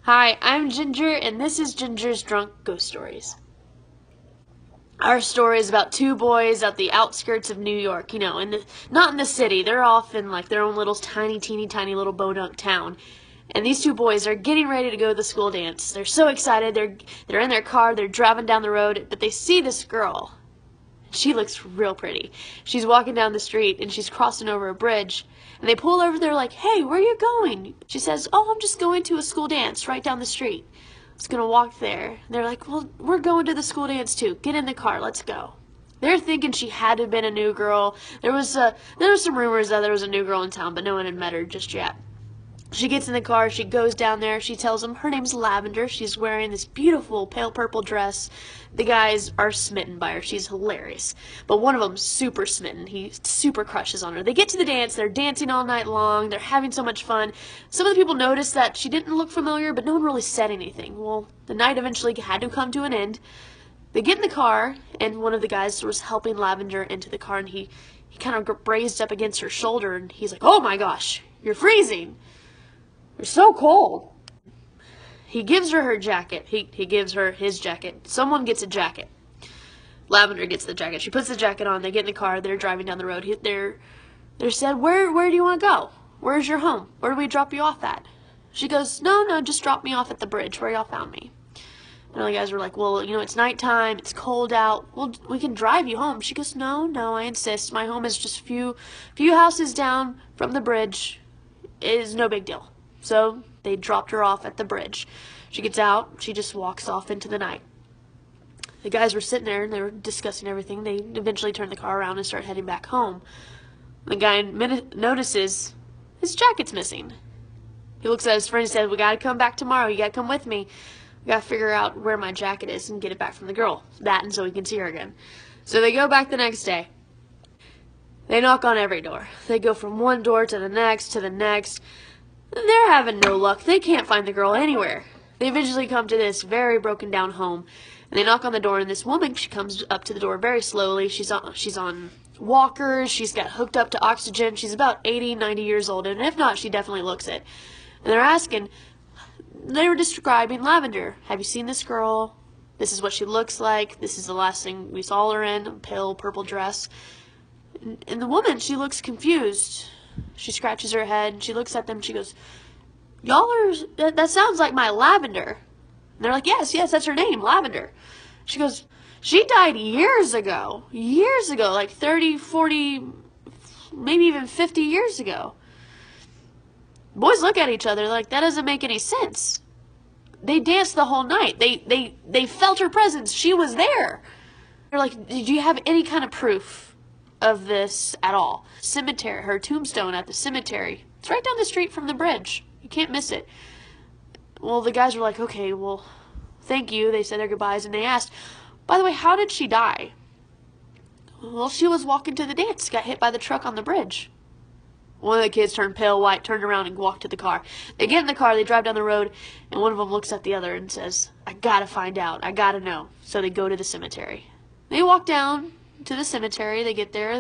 Hi, I'm Ginger, and this is Ginger's Drunk Ghost Stories. Our story is about two boys at the outskirts of New York, not in the city. They're off in like their own little teeny tiny little bodunk town. And these two boys are getting ready to go to the school dance. They're so excited. They're in their car. They're driving down the road, but they see this girl. She looks real pretty. She's walking down the street, and she's crossing over a bridge. And they pull over, they're like, "Hey, where are you going?" She says, "Oh, I'm just going to a school dance right down the street. I was going to walk there." And they're like, "Well, we're going to the school dance too. Get in the car, let's go." They're thinking she had to have been a new girl. There was some rumors that there was a new girl in town, but no one had met her just yet. She gets in the car, she goes down there, she tells them her name's Lavender. She's wearing this beautiful pale purple dress. The guys are smitten by her. She's hilarious. But one of them's super smitten. He super crushes on her. They get to the dance, they're dancing all night long, they're having so much fun. Some of the people noticed that she didn't look familiar, but no one really said anything. Well, the night eventually had to come to an end. They get in the car, and one of the guys was helping Lavender into the car, and he kind of raised up against her shoulder, and he's like, "Oh my gosh, you're freezing. You're so cold." He gives her jacket. He gives her his jacket. Someone gets a jacket. Lavender gets the jacket. She puts the jacket on. They get in the car. They're driving down the road. They're said, Where do you want to go? Where's your home? Where do we drop you off at?" She goes, No, just drop me off at the bridge where y'all found me." And the guys were like, "Well, it's nighttime. It's cold out. Well, we can drive you home." She goes, No, I insist. My home is just a few houses down from the bridge. It is no big deal." So they dropped her off at the bridge. She gets out. She just walks off into the night. The guys were sitting there, and they were discussing everything. They eventually turned the car around and start heading back home. The guy notices his jacket's missing. He looks at his friend and says, "We got to come back tomorrow. You got to come with me. We got to figure out where my jacket is and get it back from the girl. That, and so we can see her again." So they go back the next day. They knock on every door. They go from one door to the next to the next. They're having no luck. They can't find the girl anywhere. They eventually come to this very broken down home, and they knock on the door, and this woman, she comes up to the door very slowly. She's on walkers. She's got hooked up to oxygen. She's about 80, 90 years old, and if not, she definitely looks it. And they were describing Lavender. "Have you seen this girl? This is what she looks like. This is the last thing we saw her in, a pale purple dress." And the woman, she looks confused. She scratches her head, and she looks at them, and she goes, that sounds like my Lavender." And they're like, yes, that's her name, Lavender." She goes, "She died years ago, like 30, 40, maybe even 50 years ago." Boys look at each other like, that doesn't make any sense. They danced the whole night. They felt her presence. She was there. They're like, "Do you have any kind of proof of this at all?" Cemetery, her tombstone at the cemetery. It's right down the street from the bridge. You can't miss it. Well, the guys were like, "Okay, well, thank you." They said their goodbyes, and they asked, "By the way, how did she die?" "Well, she was walking to the dance, got hit by the truck on the bridge." One of the kids turned pale white, turned around, and walked to the car. They get in the car, they drive down the road, and one of them looks at the other and says, "I gotta find out. I gotta know." So they go to the cemetery. They walk down to the cemetery. They get there.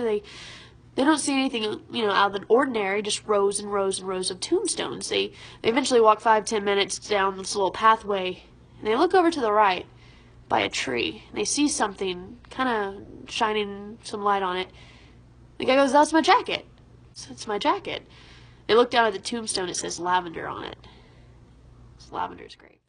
They don't see anything, out of the ordinary, just rows and rows and rows of tombstones. They eventually walk 5-10 minutes down this little pathway, and they look over to the right by a tree, and they see something kind of shining some light on it. The guy goes, "That's my jacket." "It's my jacket." They look down at the tombstone. It says Lavender on it. Lavender's great.